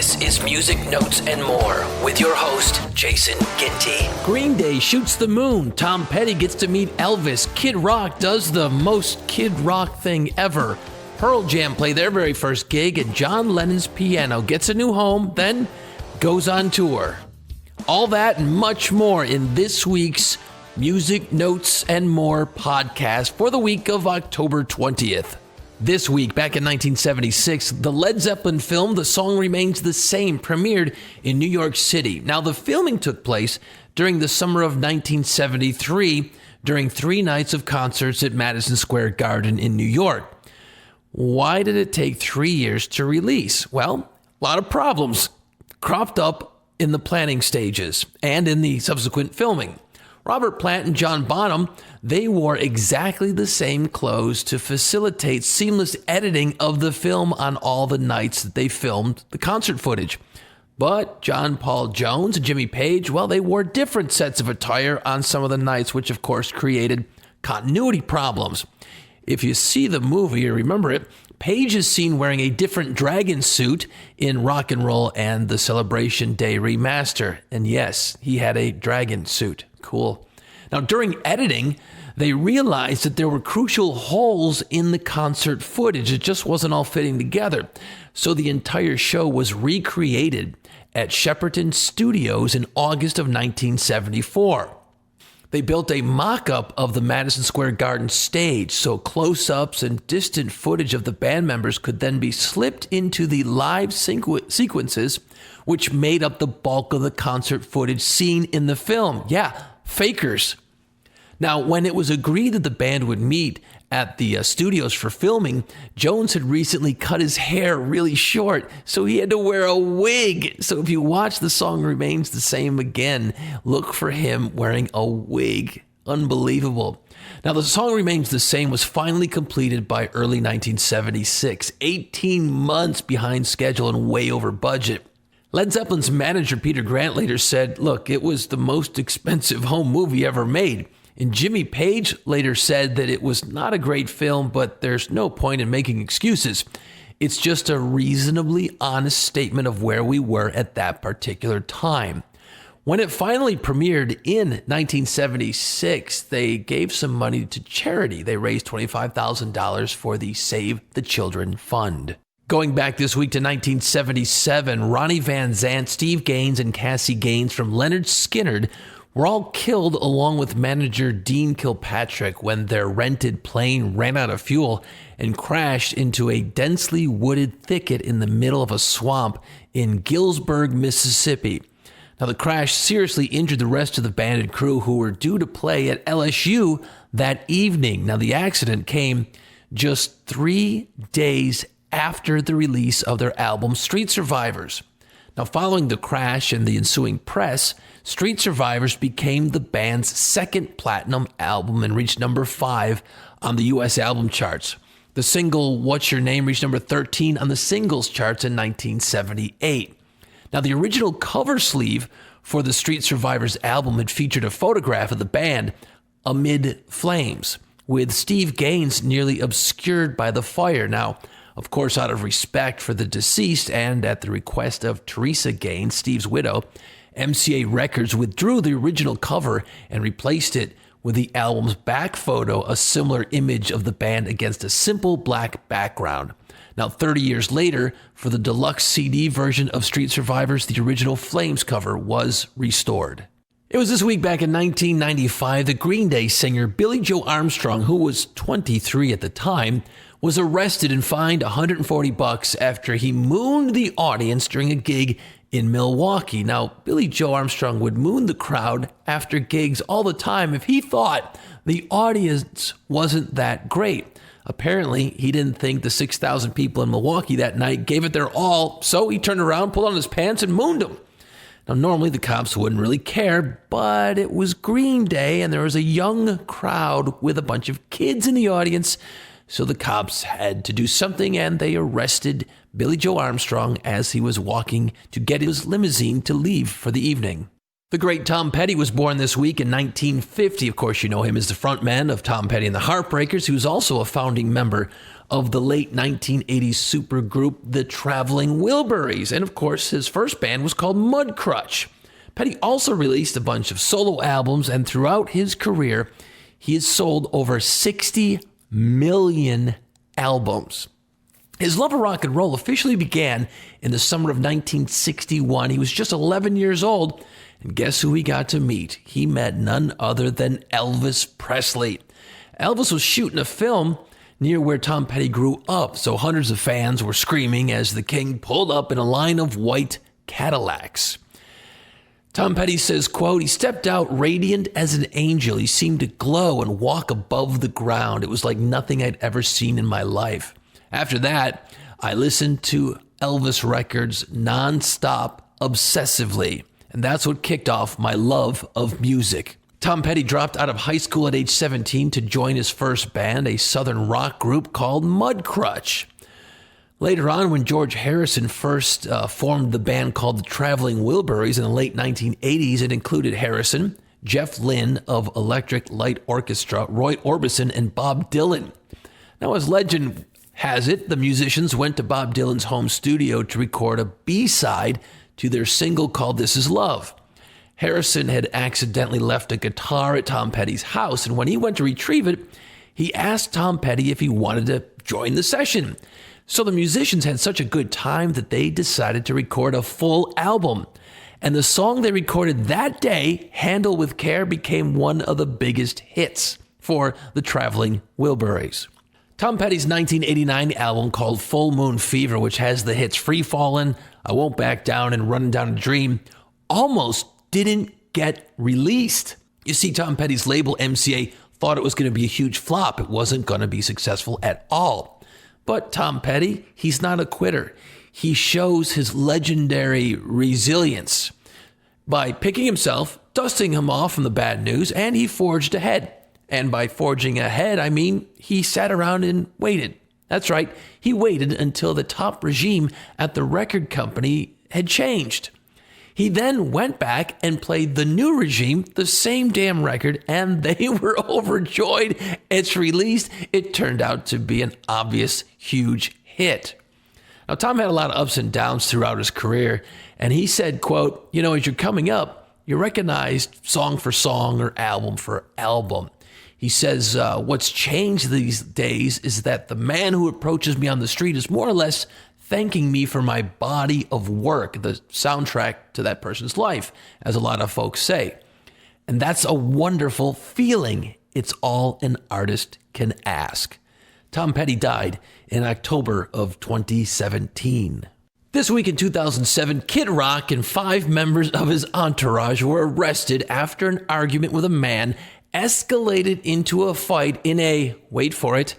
This is Music, Notes, and More with your host, Jason Ginty. Green Day shoots the moon. Tom Petty gets to meet Elvis. Kid Rock does the most Kid Rock thing ever. Pearl Jam play their very first gig, and John Lennon's piano gets a new home, then goes on tour. All that and much more in this week's Music, Notes, and More podcast for the week of October 20th. This week, back in 1976, the Led Zeppelin film, The Song Remains the Same, premiered in New York City. Now, the filming took place during the summer of 1973 during 3 nights of concerts at Madison Square Garden in New York. Why did it take 3 years to release? Well, a lot of problems cropped up in the planning stages and in the subsequent filming. Robert Plant and John Bonham, they wore exactly the same clothes to facilitate seamless editing of the film on all the nights that they filmed the concert footage. But John Paul Jones and Jimmy Page, well, they wore different sets of attire on some of the nights, which of course created continuity problems. If you see the movie or remember it, Page is seen wearing a different dragon suit in Rock and Roll and the Celebration Day remaster. And yes, he had a dragon suit. Cool. Now, during editing, they realized that there were crucial holes in the concert footage. It just wasn't all fitting together. So the entire show was recreated at Shepperton Studios in August of 1974. They built a mock-up of the Madison Square Garden stage, so close-ups and distant footage of the band members could then be slipped into the live sequences, which made up the bulk of the concert footage seen in the film. Yeah, fakers. Now, when it was agreed that the band would meet at the studios for filming, Jones had recently cut his hair really short, so he had to wear a wig. So if you watch The Song Remains the Same again, look for him wearing a wig. Unbelievable. Now, The Song Remains the Same was finally completed by early 1976, 18 months behind schedule and way over budget. Led Zeppelin's manager, Peter Grant, later said, look, it was the most expensive home movie ever made. And Jimmy Page later said that it was not a great film, but there's no point in making excuses. It's just a reasonably honest statement of where we were at that particular time. When it finally premiered in 1976, they gave some money to charity. They raised $25,000 for the Save the Children Fund. Going back this week to 1977, Ronnie Van Zant, Steve Gaines, and Cassie Gaines from Leonard Skinner were all killed along with manager Dean Kilpatrick when their rented plane ran out of fuel and crashed into a densely wooded thicket in the middle of a swamp in Gillsburg, Mississippi. Now, the crash seriously injured the rest of the band and crew who were due to play at LSU that evening. Now, the accident came just 3 days after the release of their album, Street Survivors. Now, following the crash and the ensuing press, Street Survivors became the band's second platinum album and reached number 5 on the U.S. album charts. The single What's Your Name reached number 13 on the singles charts in 1978. Now, the original cover sleeve for the Street Survivors album had featured a photograph of the band amid flames, with Steve Gaines nearly obscured by the fire. Now, of course, out of respect for the deceased and at the request of Teresa Gaines, Steve's widow, MCA Records withdrew the original cover and replaced it with the album's back photo, a similar image of the band against a simple black background. Now, 30 years later, for the deluxe CD version of Street Survivors, the original Flames cover was restored. It was this week back in 1995 that Green Day singer Billie Joe Armstrong, who was 23 at the time, was arrested and fined $140 after he mooned the audience during a gig in Milwaukee. Now, Billie Joe Armstrong would moon the crowd after gigs all the time if he thought the audience wasn't that great. Apparently, he didn't think the 6,000 people in Milwaukee that night gave it their all, so he turned around, pulled on his pants, and mooned them. Now, normally the cops wouldn't really care, but it was Green Day, and there was a young crowd with a bunch of kids in the audience, so the cops had to do something, and they arrested Billie Joe Armstrong as he was walking to get his limousine to leave for the evening. The great Tom Petty was born this week in 1950. Of course, you know him as the frontman of Tom Petty and the Heartbreakers. He was also a founding member of the late 1980s supergroup, the Traveling Wilburys. And of course, his first band was called Mudcrutch. Petty also released a bunch of solo albums, and throughout his career, he has sold over 60 million albums. His love of rock and roll officially began in the summer of 1961. He was just 11 years old, and guess who he got to meet? He met none other than Elvis Presley. Elvis was shooting a film near where Tom Petty grew up, so hundreds of fans were screaming as the king pulled up in a line of white Cadillacs. Tom Petty says, quote, "He stepped out radiant as an angel. He seemed to glow and walk above the ground. It was like nothing I'd ever seen in my life. After that, I listened to Elvis records nonstop, obsessively, and that's what kicked off my love of music." Tom Petty dropped out of high school at age 17 to join his first band, a southern rock group called Mudcrutch. Later on, when George Harrison first formed the band called the Traveling Wilburys in the late 1980s, it included Harrison, Jeff Lynne of Electric Light Orchestra, Roy Orbison, and Bob Dylan. Now, as legend has it, the musicians went to Bob Dylan's home studio to record a B-side to their single called This Is Love. Harrison had accidentally left a guitar at Tom Petty's house, and when he went to retrieve it, he asked Tom Petty if he wanted to join the session. So the musicians had such a good time that they decided to record a full album. And the song they recorded that day, Handle with Care, became one of the biggest hits for the Traveling Wilburys. Tom Petty's 1989 album called Full Moon Fever, which has the hits Free Fallin', I Won't Back Down, and Running Down a Dream, almost didn't get released. You see, Tom Petty's label, MCA, thought it was going to be a huge flop. It wasn't going to be successful at all. But Tom Petty, he's not a quitter. He shows his legendary resilience by picking himself, dusting him off from the bad news, and he forged ahead. And by forging ahead, I mean he sat around and waited. That's right, he waited until the top regime at the record company had changed. He then went back and played the new regime the same damn record, and they were overjoyed. It's released. It turned out to be an obvious, huge hit. Now, Tom had a lot of ups and downs throughout his career, and he said, quote, "You know, as you're coming up, you're recognized song for song or album for album." He says, what's changed these days is that the man who approaches me on the street is more or less thanking me for my body of work, the soundtrack to that person's life, as a lot of folks say. And that's a wonderful feeling. It's all an artist can ask. Tom Petty died in October of 2017. This week in 2007, Kid Rock and 5 members of his entourage were arrested after an argument with a man escalated into a fight in a, wait for it,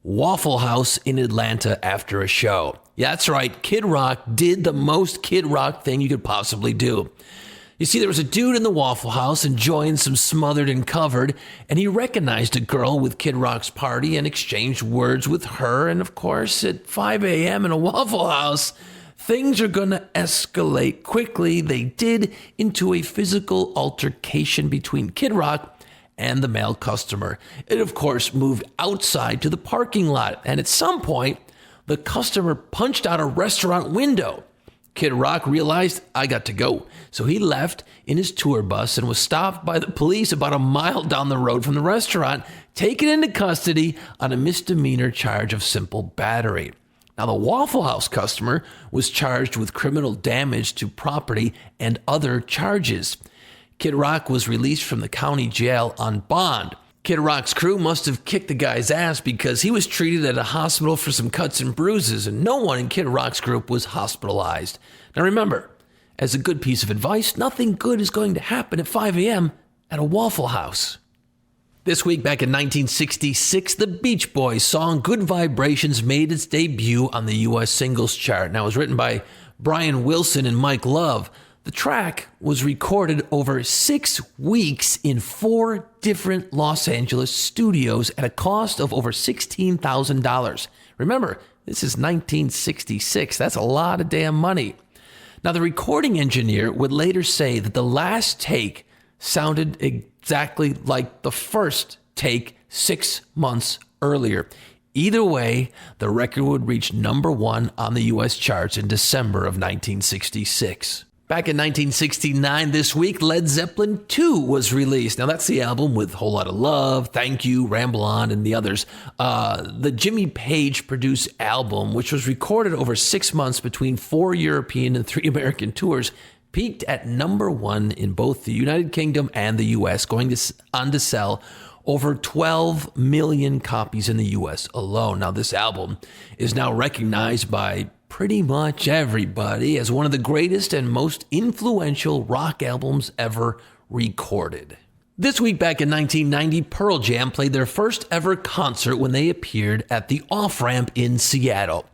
Waffle House in Atlanta after a show. Yeah, that's right. Kid Rock did the most Kid Rock thing you could possibly do. You see, there was a dude in the Waffle House enjoying some Smothered and Covered, and he recognized a girl with Kid Rock's party and exchanged words with her. And of course, at 5 a.m. in a Waffle House, things are going to escalate quickly. They did, into a physical altercation between Kid Rock and the male customer. It, of course, moved outside to the parking lot, and at some point, the customer punched out a restaurant window. Kid Rock realized, I got to go. So he left in his tour bus and was stopped by the police about a mile down the road from the restaurant, taken into custody on a misdemeanor charge of simple battery. Now, the Waffle House customer was charged with criminal damage to property and other charges. Kid Rock was released from the county jail on bond. Kid Rock's crew must have kicked the guy's ass because he was treated at a hospital for some cuts and bruises, and no one in Kid Rock's group was hospitalized. Now remember, as a good piece of advice, nothing good is going to happen at 5 a.m. at a Waffle House. This week, back in 1966, the Beach Boys' song Good Vibrations made its debut on the U.S. singles chart. Now, it was written by Brian Wilson and Mike Love. The track was recorded over 6 weeks in 4 different Los Angeles studios at a cost of over $16,000. Remember, this is 1966. That's a lot of damn money. Now, the recording engineer would later say that the last take sounded exactly like the first take 6 months earlier. Either way, the record would reach number 1 on the U.S. charts in December of 1966. Back in 1969, this week, Led Zeppelin 2 was released. Now, that's the album with Whole Lotta Love, Thank You, Ramble On, and the others. The Jimmy Page-produced album, which was recorded over 6 months between 4 European and 3 American tours, peaked at number 1 in both the United Kingdom and the U.S., going on to sell over 12 million copies in the U.S. alone. Now, this album is now recognized by pretty much everybody as one of the greatest and most influential rock albums ever recorded. This week back in 1990, Pearl Jam played their first ever concert when they appeared at the Off-Ramp in Seattle.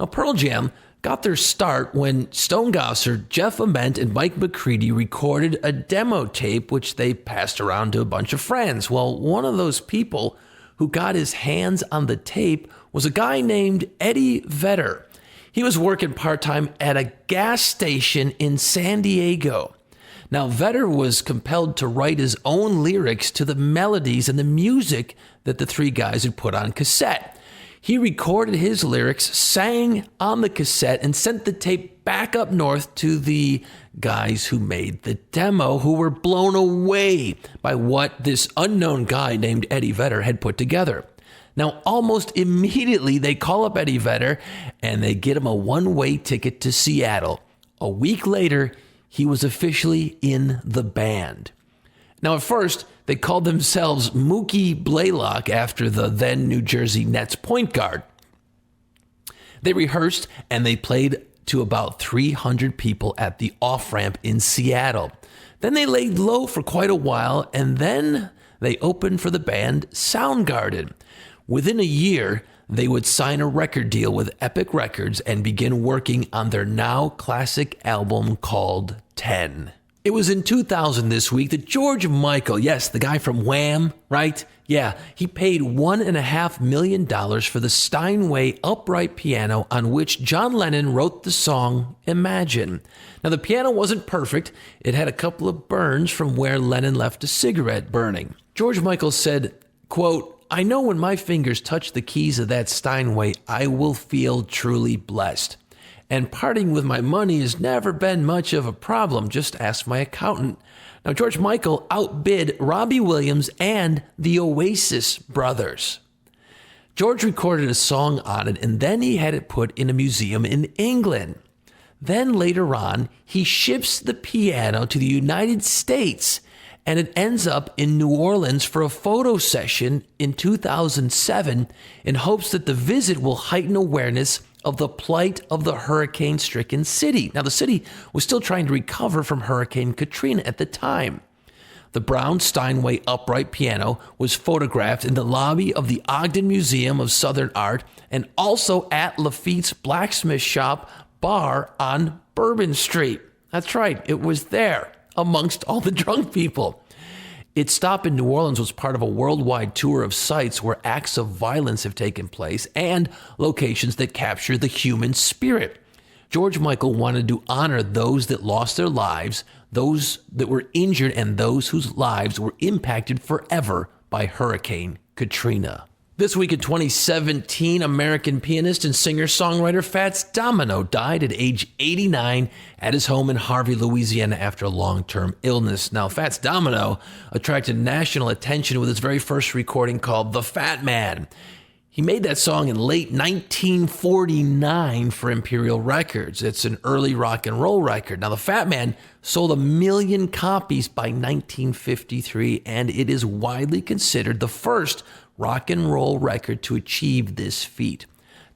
Now, Pearl Jam got their start when Stone Gossard, Jeff Ament, and Mike McCready recorded a demo tape which they passed around to a bunch of friends. Well, one of those people who got his hands on the tape was a guy named Eddie Vedder. He was working part-time at a gas station in San Diego. Now, Vedder was compelled to write his own lyrics to the melodies and the music that the 3 guys had put on cassette. He recorded his lyrics, sang on the cassette, and sent the tape back up north to the guys who made the demo, who were blown away by what this unknown guy named Eddie Vedder had put together. Now, almost immediately, they call up Eddie Vedder and they get him a one-way ticket to Seattle. A week later, he was officially in the band. Now, at first, they called themselves Mookie Blaylock after the then New Jersey Nets point guard. They rehearsed and they played to about 300 people at the Off-Ramp in Seattle. Then they laid low for quite a while, and then they opened for the band Soundgarden. Within a year, they would sign a record deal with Epic Records and begin working on their now classic album called 10. It was in 2000 this week that George Michael, yes, the guy from Wham, right? Yeah, he paid $1.5 million for the Steinway upright piano on which John Lennon wrote the song Imagine. Now, the piano wasn't perfect. It had a couple of burns from where Lennon left a cigarette burning. George Michael said, quote, "I know when my fingers touch the keys of that Steinway, I will feel truly blessed. And parting with my money has never been much of a problem. Just ask my accountant." Now, George Michael outbid Robbie Williams and the Oasis brothers. George recorded a song on it, and then he had it put in a museum in England. Then later on, he ships the piano to the United States, and it ends up in New Orleans for a photo session in 2007 in hopes that the visit will heighten awareness of the plight of the hurricane-stricken city. Now, the city was still trying to recover from Hurricane Katrina at the time. The brown Steinway upright piano was photographed in the lobby of the Ogden Museum of Southern Art and also at Lafitte's Blacksmith Shop bar on Bourbon Street. That's right, it was there amongst all the drunk people. Its stop in New Orleans was part of a worldwide tour of sites where acts of violence have taken place and locations that capture the human spirit. George Michael wanted to honor those that lost their lives, those that were injured, and those whose lives were impacted forever by Hurricane Katrina. This week in 2017, American pianist and singer-songwriter Fats Domino died at age 89 at his home in Harvey, Louisiana after a long-term illness. Now, Fats Domino attracted national attention with his very first recording called The Fat Man. He made that song in late 1949 for Imperial Records. It's an early rock and roll record. Now, The Fat Man sold 1 million copies by 1953, and it is widely considered the first rock and roll record to achieve this feat.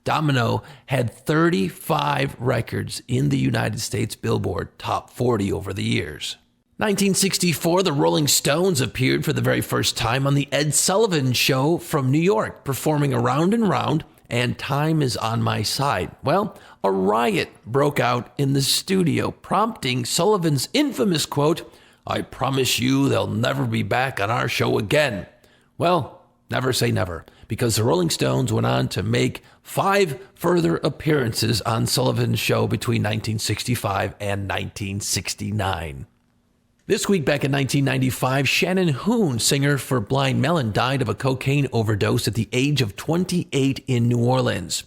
Domino had 35 records in the United States Billboard Top 40 over the years. 1964, the Rolling Stones appeared for the very first time on the Ed Sullivan Show from New York, performing Around and Round and Time Is on My Side. Well, a riot broke out in the studio, prompting Sullivan's infamous quote, "I promise you they'll never be back on our show again." Well, never say never, because the Rolling Stones went on to make 5 further appearances on Sullivan's show between 1965 and 1969. This week back in 1995, Shannon Hoon, singer for Blind Melon, died of a cocaine overdose at the age of 28 in New Orleans.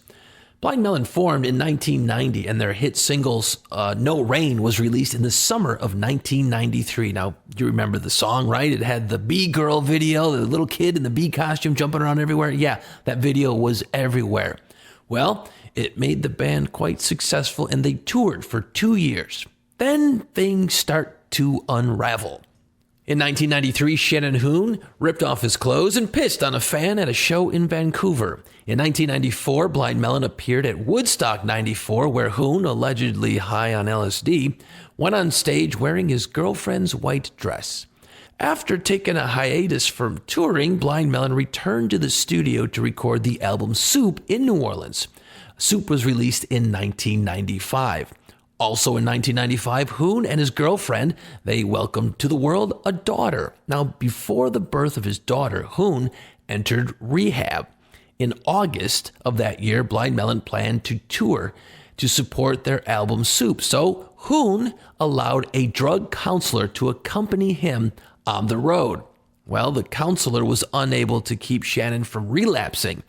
Blind Melon formed in 1990, and their hit singles No Rain was released in the summer of 1993. Now, you remember the song, right? It had the bee girl video, the little kid in the bee costume jumping around everywhere. Yeah, that video was everywhere. Well, it made the band quite successful, and they toured for 2 years. Then things start to unravel. In 1993, Shannon Hoon ripped off his clothes and pissed on a fan at a show in Vancouver. In 1994, Blind Melon appeared at Woodstock 94, where Hoon, allegedly high on LSD, went on stage wearing his girlfriend's white dress. After taking a hiatus from touring, Blind Melon returned to the studio to record the album Soup in New Orleans. Soup was released in 1995. Also in 1995, Hoon and his girlfriend, they welcomed to the world a daughter. Now, before the birth of his daughter, Hoon entered rehab. In August of that year, Blind Melon planned to tour to support their album Soup. So Hoon allowed a drug counselor to accompany him on the road. Well, the counselor was unable to keep Shannon from relapsing,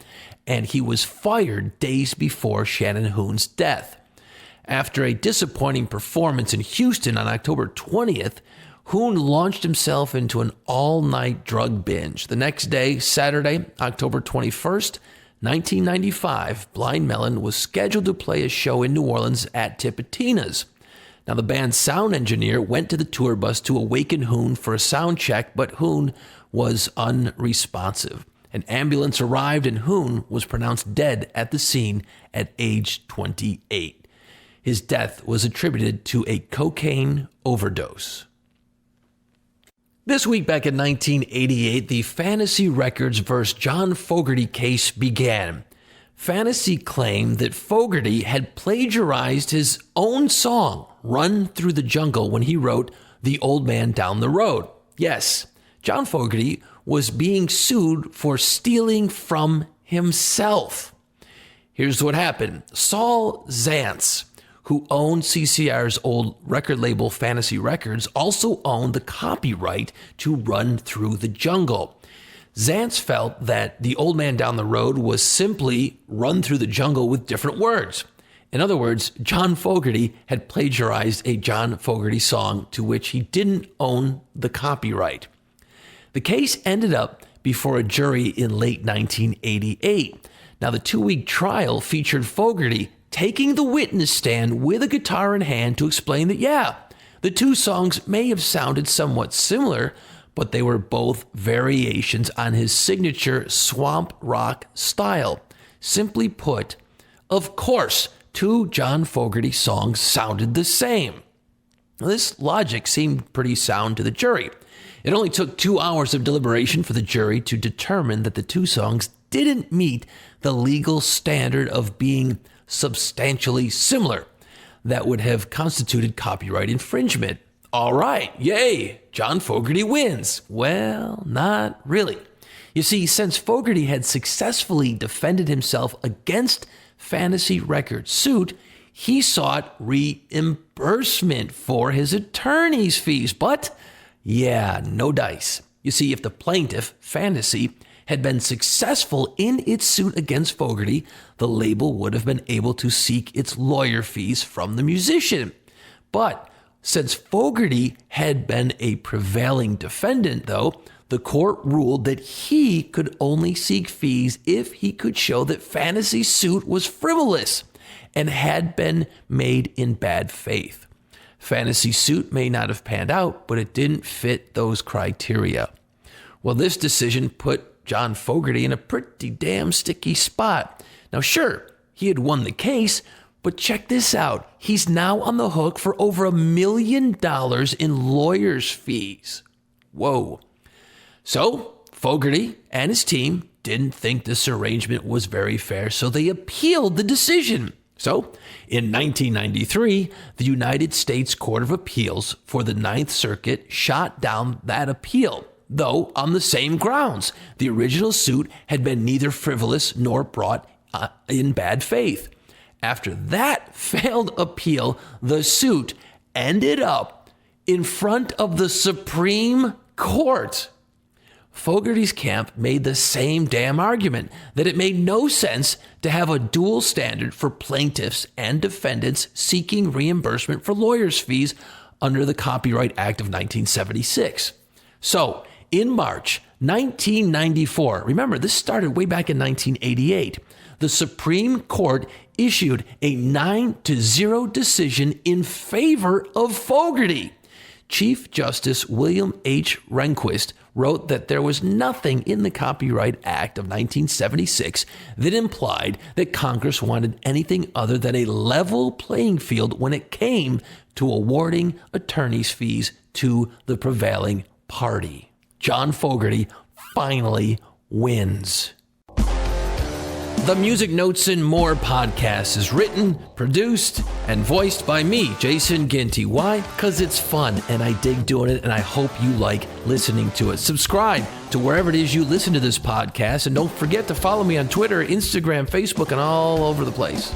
and he was fired days before Shannon Hoon's death. After a disappointing performance in Houston on October 20th, Hoon launched himself into an all-night drug binge. The next day, Saturday, October 21st, 1995, Blind Melon was scheduled to play a show in New Orleans at Tipitina's. Now, the band's sound engineer went to the tour bus to awaken Hoon for a sound check, but Hoon was unresponsive. An ambulance arrived, and Hoon was pronounced dead at the scene at age 28. His death was attributed to a cocaine overdose. This week back in 1988, the Fantasy Records vs. John Fogerty case began. Fantasy claimed that Fogerty had plagiarized his own song, Run Through the Jungle, when he wrote The Old Man Down the Road. Yes, John Fogerty was being sued for stealing from himself. Here's what happened. Saul Zaentz, who owned CCR's old record label Fantasy Records, also owned the copyright to Run Through the Jungle. Zaentz felt that The Old Man Down the Road was simply Run Through the Jungle with different words. In other words, John Fogerty had plagiarized a John Fogerty song to which he didn't own the copyright. The case ended up before a jury in late 1988. Now, the 2-week trial featured Fogerty taking the witness stand with a guitar in hand to explain that, yeah, the two songs may have sounded somewhat similar, but they were both variations on his signature swamp rock style. Simply put, of course, two John Fogerty songs sounded the same. Now, this logic seemed pretty sound to the jury. It only took 2 hours of deliberation for the jury to determine that the two songs didn't meet the legal standard of being substantially similar. That would have constituted copyright infringement. All right, yay, John Fogerty wins. Well, not really. You see, since Fogerty had successfully defended himself against Fantasy Records' suit, he sought reimbursement for his attorney's fees. But, yeah, no dice. You see, if the plaintiff, Fantasy, had been successful in its suit against Fogerty, the label would have been able to seek its lawyer fees from the musician. But since Fogerty had been a prevailing defendant, though, the court ruled that he could only seek fees if he could show that Fantasy's suit was frivolous and had been made in bad faith. Fantasy's suit may not have panned out, but it didn't fit those criteria. Well, this decision put John Fogerty in a pretty damn sticky spot. Now, sure, he had won the case, but check this out. He's now on the hook for over $1 million in lawyers' fees. Whoa. So, Fogerty and his team didn't think this arrangement was very fair, so they appealed the decision. So, in 1993, the United States Court of Appeals for the Ninth Circuit shot down that appeal, though on the same grounds. The original suit had been neither frivolous nor brought in bad faith. After that failed appeal, the suit ended up in front of the Supreme Court. Fogerty's camp made the same damn argument that it made no sense to have a dual standard for plaintiffs and defendants seeking reimbursement for lawyers' fees under the Copyright Act of 1976. So, in March 1994, remember this started way back in 1988, the Supreme Court issued a 9-0 decision in favor of Fogerty. Chief Justice William H. Rehnquist wrote that there was nothing in the Copyright Act of 1976 that implied that Congress wanted anything other than a level playing field when it came to awarding attorney's fees to the prevailing party. John Fogerty finally wins. The Music Notes and More podcast is written, produced, and voiced by me, Jason Ginty. Why? Because it's fun, and I dig doing it, and I hope you like listening to it. Subscribe to wherever it is you listen to this podcast, and don't forget to follow me on Twitter, Instagram, Facebook, and all over the place.